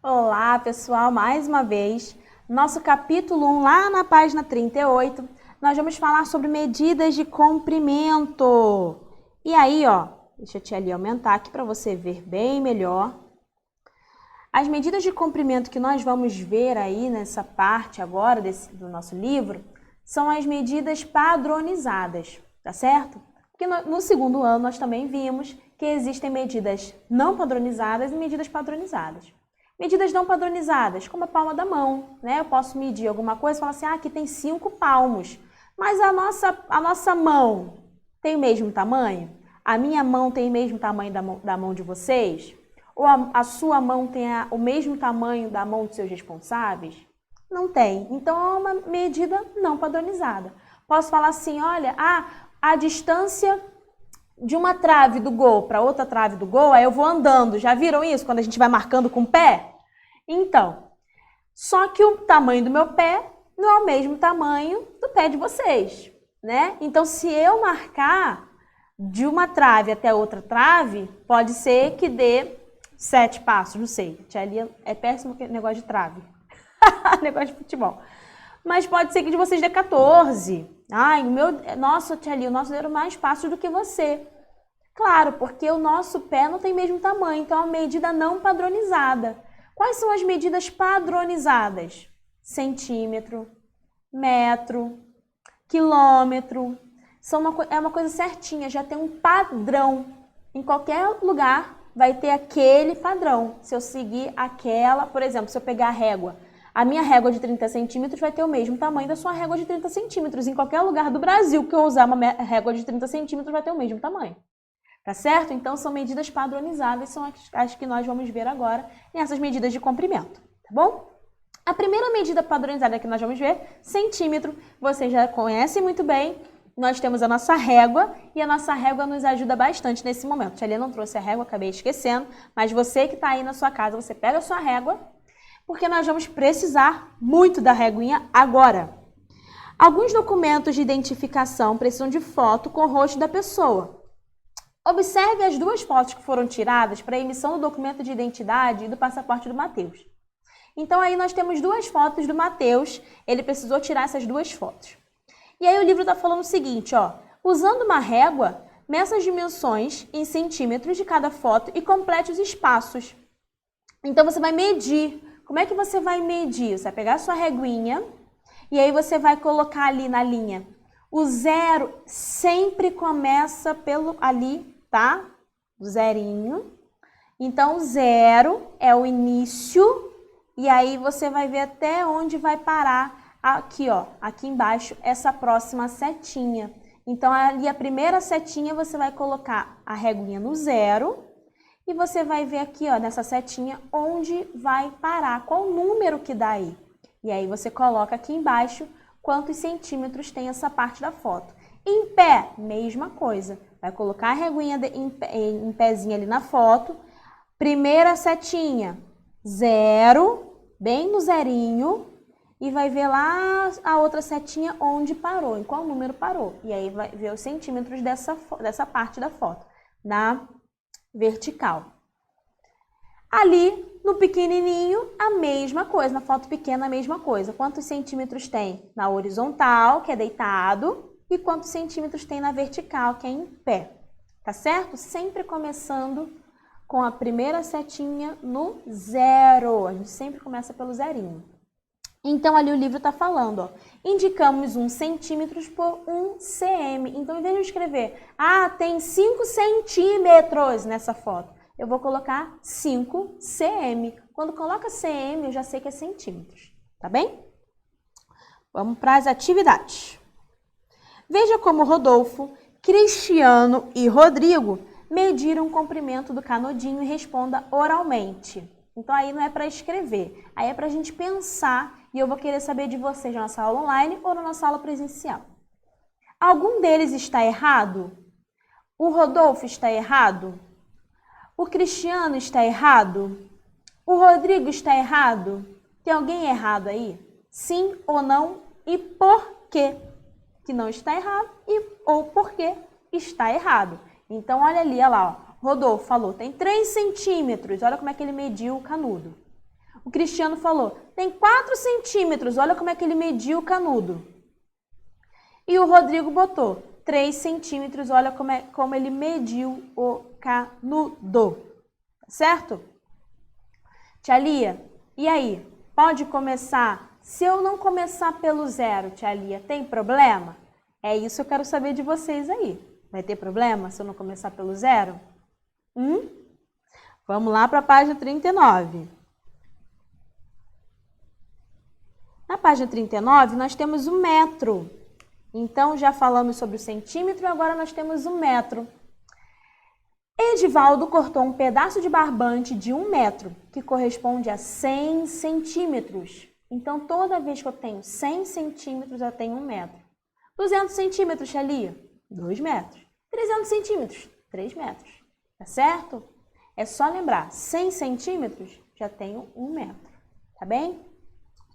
Olá, pessoal, mais uma vez, nosso capítulo 1, lá na página 38, nós vamos falar sobre medidas de comprimento. E aí, ó, deixa eu te ali aumentar aqui para você ver bem melhor. As medidas de comprimento que nós vamos ver aí nessa parte agora do nosso livro são as medidas padronizadas, tá certo? Porque no segundo ano nós também vimos que existem medidas não padronizadas e medidas padronizadas. Medidas não padronizadas, como a palma da mão, né? Eu posso medir alguma coisa e falar assim, aqui tem 5 palmos, mas a nossa mão tem o mesmo tamanho? A minha mão tem o mesmo tamanho da mão de vocês? Ou a sua mão tem o mesmo tamanho da mão dos seus responsáveis? Não tem. Então, é uma medida não padronizada. Posso falar assim, olha, a distância de uma trave do gol para outra trave do gol, aí eu vou andando. Já viram isso? Quando a gente vai marcando com o pé? Então, só que o tamanho do meu pé não é o mesmo tamanho do pé de vocês, né? Então, se eu marcar de uma trave até outra trave, pode ser que dê 7 passos, não sei. Tia Lia é péssimo negócio de trave. Negócio de futebol. Mas pode ser que de vocês dê 14. Ai, nossa, Tia Lia, o nosso dedo é mais fácil do que você. Claro, porque o nosso pé não tem o mesmo tamanho, então é uma medida não padronizada. Quais são as medidas padronizadas? Centímetro, metro, quilômetro. É uma coisa certinha, já tem um padrão. Em qualquer lugar vai ter aquele padrão. Se eu seguir aquela, por exemplo, se eu pegar a régua, a minha régua de 30 centímetros vai ter o mesmo tamanho da sua régua de 30 centímetros. Em qualquer lugar do Brasil que eu usar uma régua de 30 centímetros vai ter o mesmo tamanho. Tá certo? Então, são medidas padronizadas, são as que nós vamos ver agora nessas medidas de comprimento, tá bom? A primeira medida padronizada que nós vamos ver, centímetro, vocês já conhecem muito bem. Nós temos a nossa régua e a nossa régua nos ajuda bastante nesse momento. A Tia Lia não trouxe a régua, acabei esquecendo, mas você que está aí na sua casa, você pega a sua régua, porque nós vamos precisar muito da réguinha agora. Alguns documentos de identificação precisam de foto com o rosto da pessoa. Observe as 2 fotos que foram tiradas para a emissão do documento de identidade e do passaporte do Matheus. Então, aí nós temos 2 fotos do Matheus, ele precisou tirar essas 2 fotos. E aí o livro está falando o seguinte, ó, usando uma régua, meça as dimensões em centímetros de cada foto e complete os espaços. Então, você vai medir. Como é que você vai medir? Você vai pegar a sua reguinha e aí você vai colocar ali na linha. O 0 sempre começa pelo ali, tá? O zerinho. Então, o 0 é o início e aí você vai ver até onde vai parar aqui, ó, aqui embaixo, essa próxima setinha. Então, ali a primeira setinha você vai colocar a reguinha no 0 e você vai ver aqui, ó, nessa setinha, onde vai parar, qual o número que dá aí. E aí você coloca aqui embaixo quantos centímetros tem essa parte da foto. Em pé, mesma coisa. Vai colocar a reguinha em pezinho ali na foto. Primeira setinha, 0, bem no zerinho. E vai ver lá a outra setinha onde parou, em qual número parou. E aí vai ver os centímetros dessa parte da foto, na vertical. Ali, no pequenininho, a mesma coisa. Na foto pequena, a mesma coisa. Quantos centímetros tem na horizontal, que é deitado, e quantos centímetros tem na vertical, que é em pé. Tá certo? Sempre começando com a primeira setinha no 0. A gente sempre começa pelo zerinho. Então, ali o livro está falando, ó, indicamos 1 centímetros por 1 cm. Então, em vez de escrever, tem 5 centímetros nessa foto, eu vou colocar 5 cm. Quando coloca cm, eu já sei que é centímetros, tá bem? Vamos para as atividades. Veja como Rodolfo, Cristiano e Rodrigo mediram o comprimento do canudinho e responda oralmente. Então, aí não é para escrever, aí é para a gente pensar e eu vou querer saber de vocês na nossa aula online ou na nossa aula presencial. Algum deles está errado? O Rodolfo está errado? O Cristiano está errado? O Rodrigo está errado? Tem alguém errado aí? Sim ou não? E por quê que não está errado ou por que está errado? Então, olha ali, olha lá, ó. Rodolfo falou, tem 3 centímetros. Olha como é que ele mediu o canudo. O Cristiano falou, tem 4 centímetros, olha como é que ele mediu o canudo. E o Rodrigo botou 3 centímetros, olha como ele mediu o canudo. Certo? Tia Lia, e aí? Pode começar? Se eu não começar pelo 0, tia Lia, tem problema? É isso que eu quero saber de vocês aí. Vai ter problema se eu não começar pelo 0? Vamos lá para a página 39. Na página 39, nós temos o metro. Então, já falamos sobre o centímetro, agora nós temos o metro. Edivaldo cortou um pedaço de barbante de 1 metro, que corresponde a 100 centímetros. Então, toda vez que eu tenho 100 centímetros, eu tenho 1 metro. 200 centímetros, tia Lia, 2 metros. 300 centímetros, 3 metros. Tá certo? É só lembrar, 100 centímetros, já tenho 1 metro. Tá bem?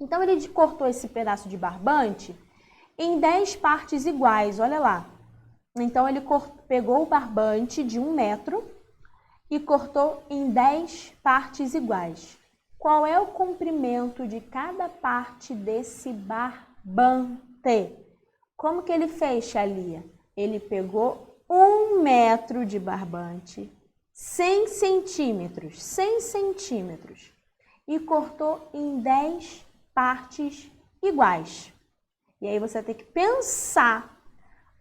Então, ele cortou esse pedaço de barbante em 10 partes iguais, olha lá. Então, ele pegou o barbante de 1 metro e cortou em 10 partes iguais. Qual é o comprimento de cada parte desse barbante? Como que ele fez, tia Lia? Ele pegou 1 metro de barbante, 100 centímetros, e cortou em 10 partes iguais. E aí você tem que pensar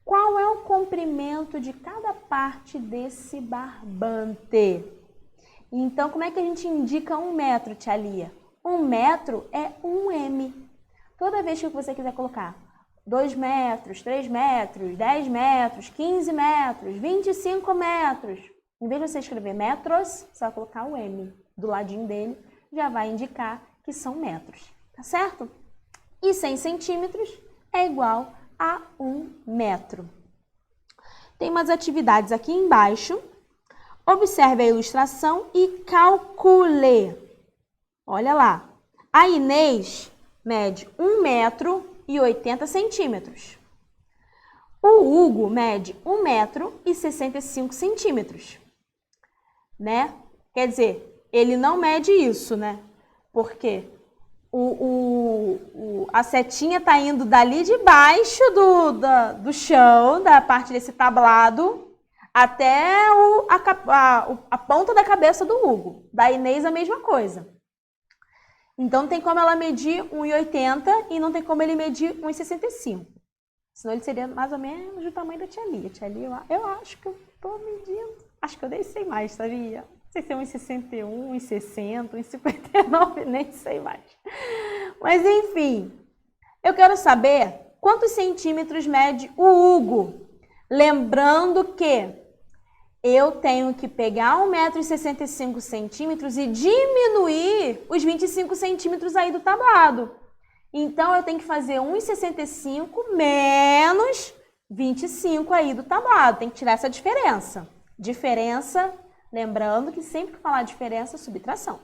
qual é o comprimento de cada parte desse barbante. Então, como é que a gente indica 1 metro, tia Lia? 1 metro é 1 m. Toda vez que você quiser colocar 2 metros, 3 metros, 10 metros, 15 metros, 25 metros, em vez de você escrever metros, você vai colocar o m do ladinho dele, já vai indicar que são metros, tá certo? E 100 centímetros é igual a 1 metro. Tem umas atividades aqui embaixo. Observe a ilustração e calcule. Olha lá. A Inês mede 1 metro e 80 centímetros. O Hugo mede 1 metro e 65 centímetros. Né? Quer dizer, ele não mede isso, né? Porque a setinha está indo dali de baixo do chão, da parte desse tablado, até a ponta da cabeça do Hugo. Da Inês a mesma coisa. Então, não tem como ela medir 1,80 e não tem como ele medir 1,65. Senão ele seria mais ou menos do tamanho da tia Lia. Tia Lia, eu acho que eu estou medindo. Acho que eu nem sei mais, sabia? Não sei se é 1,61, 1,60, 1,59, nem sei mais. Mas, enfim, eu quero saber quantos centímetros mede o Hugo. Lembrando que eu tenho que pegar 1,65 m e diminuir os 25 centímetros aí do tablado. Então, eu tenho que fazer 1,65 menos 25 aí do tablado. Tem que tirar essa diferença. Diferença, lembrando que sempre que falar diferença, subtração.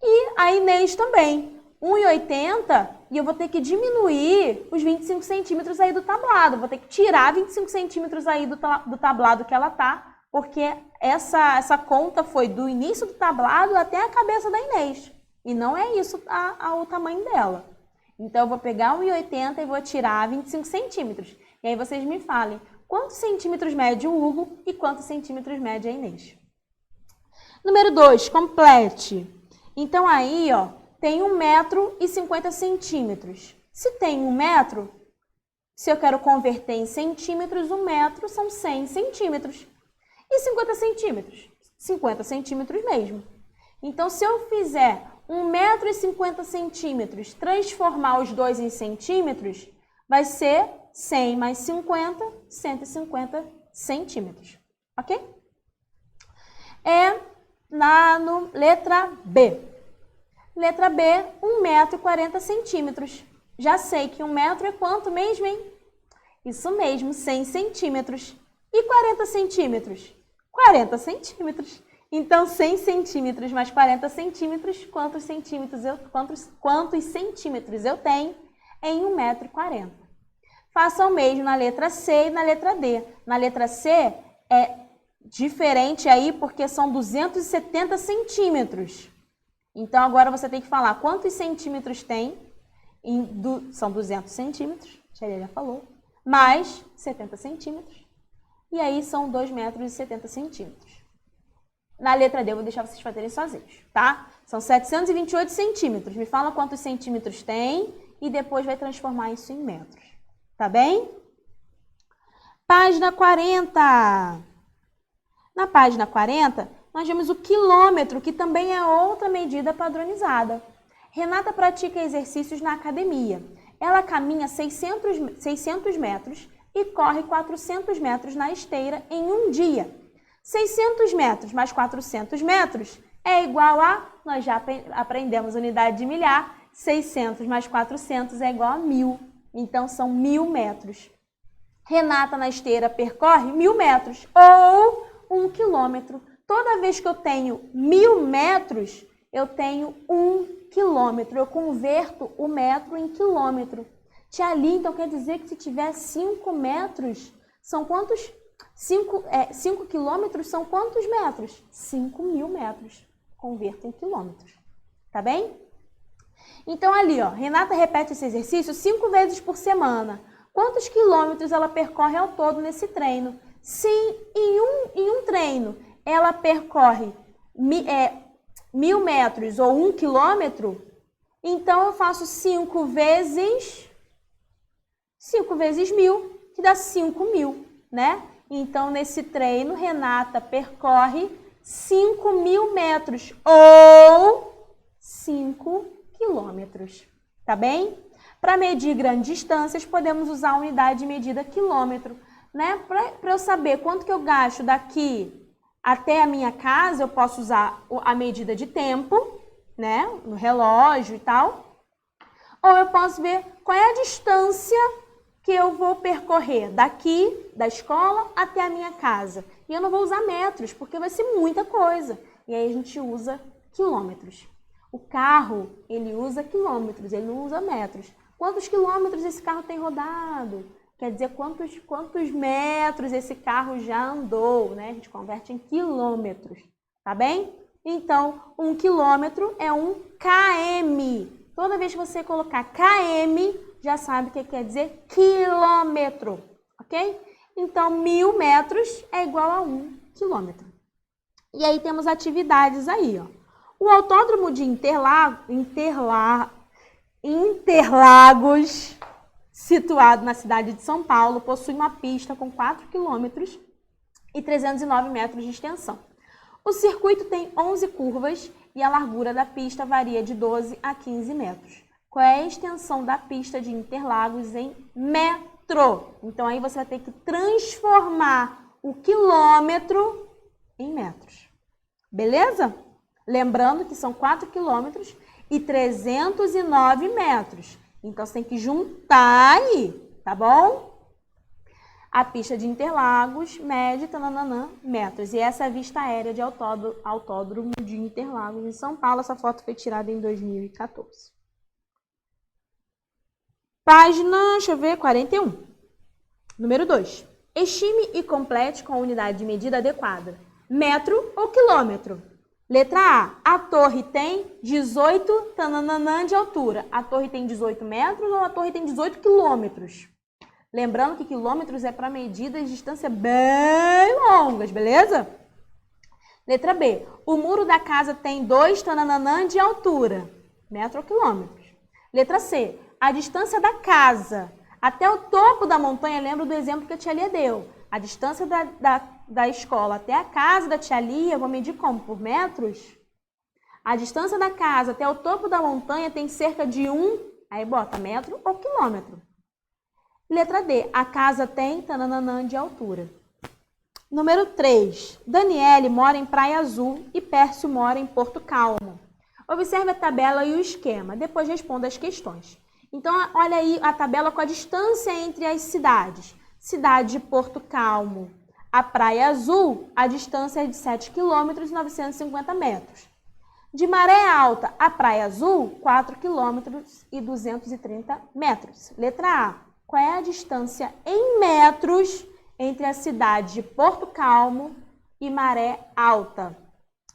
E a Inês também. 1,80 e eu vou ter que diminuir os 25 centímetros aí do tablado. Vou ter que tirar 25 centímetros aí do tablado que ela tá, porque essa conta foi do início do tablado até a cabeça da Inês. E não é isso o tamanho dela. Então, eu vou pegar 1,80 e vou tirar 25 centímetros. E aí vocês me falem quantos centímetros mede o Hugo e quantos centímetros mede a Inês. Número 2, complete. Então, aí, ó, tem 1 metro e 50 centímetros. Se tem 1 metro, se eu quero converter em centímetros, 1 metro são 100 centímetros. E 50 centímetros? 50 centímetros mesmo. Então, se eu fizer 1 metro e 50 centímetros, transformar os dois em centímetros, vai ser 100 mais 50, 150 centímetros. Ok? Letra B. Letra B, 1 metro e 40 centímetros. Já sei que 1 metro é quanto mesmo, hein? Isso mesmo, 100 centímetros. E 40 centímetros? 40 centímetros. Então, 100 centímetros mais 40 centímetros, quantos centímetros eu tenho em 1 metro e 40? Faça o mesmo na letra C e na letra D. Na letra C é diferente aí porque são 270 centímetros. Então, agora você tem que falar quantos centímetros tem, são 200 centímetros, a tia Lia já falou, mais 70 centímetros, e aí são 2,70 metros. Na letra D, eu vou deixar vocês fazerem sozinhos, tá? São 728 centímetros. Me fala quantos centímetros tem e depois vai transformar isso em metros, tá bem? Página 40. Na página 40, nós vemos o quilômetro, que também é outra medida padronizada. Renata pratica exercícios na academia. Ela caminha 600 metros e corre 400 metros na esteira em um dia. 600 metros mais 400 metros é igual a, nós já aprendemos unidade de milhar, 600 mais 400 é igual a 1.000. Então, são 1.000 metros. Renata na esteira percorre 1.000 metros ou 1 quilômetro. Toda vez que eu tenho 1.000 metros, eu tenho 1 quilômetro. Eu converto o metro em quilômetro. Tia Lia, então quer dizer que se tiver 5 metros, são quantos? 5 quilômetros são quantos metros? 5.000 metros. Converto em quilômetros. Tá bem? Então ali, ó, Renata repete esse exercício 5 vezes por semana. Quantos quilômetros ela percorre ao todo nesse treino? Se em um treino ela percorre 1.000 metros ou 1 quilômetro, então eu faço 5 vezes 1.000, que dá 5.000, né? Então, nesse treino, Renata percorre 5.000 metros ou 5 quilômetros, tá bem? Para medir grandes distâncias, podemos usar a unidade de medida quilômetro, né? Para eu saber quanto que eu gasto daqui até a minha casa, eu posso usar a medida de tempo, né? No relógio e tal. Ou eu posso ver qual é a distância que eu vou percorrer daqui da escola até a minha casa. E eu não vou usar metros, porque vai ser muita coisa. E aí a gente usa quilômetros. O carro, ele usa quilômetros, ele não usa metros. Quantos quilômetros esse carro tem rodado? Quer dizer, quantos metros esse carro já andou, né? A gente converte em quilômetros, tá bem? Então, 1 quilômetro é 1 km. Toda vez que você colocar km, já sabe o que quer dizer quilômetro, ok? Então, 1.000 metros é igual a 1 quilômetro. E aí temos atividades aí, ó. O Autódromo de Interlagos, situado na cidade de São Paulo, possui uma pista com 4 quilômetros e 309 metros de extensão. O circuito tem 11 curvas e a largura da pista varia de 12 a 15 metros. Qual é a extensão da pista de Interlagos em metro? Então, aí você vai ter que transformar o quilômetro em metros. Beleza? Lembrando que são 4 quilômetros e 309 metros. Então, você tem que juntar aí, tá bom? A pista de Interlagos mede metros. E essa é a vista aérea de Autódromo de Interlagos em São Paulo. Essa foto foi tirada em 2014. Página, deixa eu ver, 41. Número 2. Estime e complete com a unidade de medida adequada. Metro ou quilômetro? Letra A. A torre tem 18 de altura. A torre tem 18 metros ou a torre tem 18 quilômetros? Lembrando que quilômetros é para medidas de distância bem longas, beleza? Letra B. O muro da casa tem 2 de altura. Metro ou quilômetros? Letra C. A distância da casa até o topo da montanha, lembra do exemplo que a tia Lia deu. A distância da escola até a casa da tia Lia, vou medir como? Por metros? A distância da casa até o topo da montanha tem cerca de aí bota metro ou quilômetro. Letra D. A casa tem de altura. Número 3. Daniele mora em Praia Azul e Pércio mora em Porto Calmo. Observe a tabela e o esquema. Depois responda as questões. Então, olha aí a tabela com a distância entre as cidades. Cidade de Porto Calmo a Praia Azul, a distância é de 7 km e 950 metros. De Maré Alta a Praia Azul, 4 km e 230 metros. Letra A. Qual é a distância em metros entre a cidade de Porto Calmo e Maré Alta?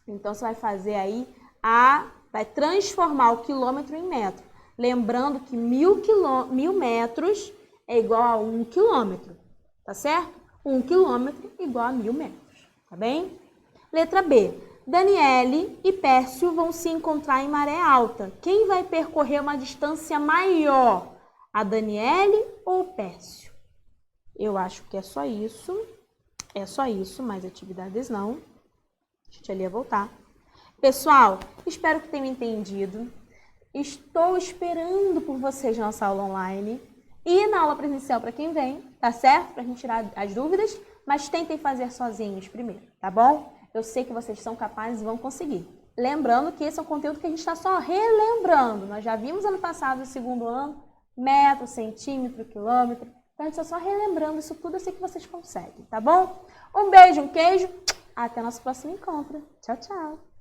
Então, você vai fazer aí a vai transformar o quilômetro em metro. Lembrando que 1.000 metros é igual a 1 quilômetro, tá certo? 1 quilômetro igual a 1.000 metros, tá bem? Letra B. Daniele e Pércio vão se encontrar em maré alta. Quem vai percorrer uma distância maior? A Daniele ou o Pércio? Eu acho que é só isso. É só isso, mais atividades não. Deixa a tia Lia voltar. Pessoal, espero que tenham entendido. Estou esperando por vocês na nossa aula online e na aula presencial para quem vem, tá certo? Para a gente tirar as dúvidas, mas tentem fazer sozinhos primeiro, tá bom? Eu sei que vocês são capazes e vão conseguir. Lembrando que esse é um conteúdo que a gente está só relembrando. Nós já vimos ano passado, no segundo ano, metro, centímetro, quilômetro. Então a gente está só relembrando isso tudo, eu sei que vocês conseguem, tá bom? Um beijo, um queijo, até nosso próximo encontro. Tchau, tchau!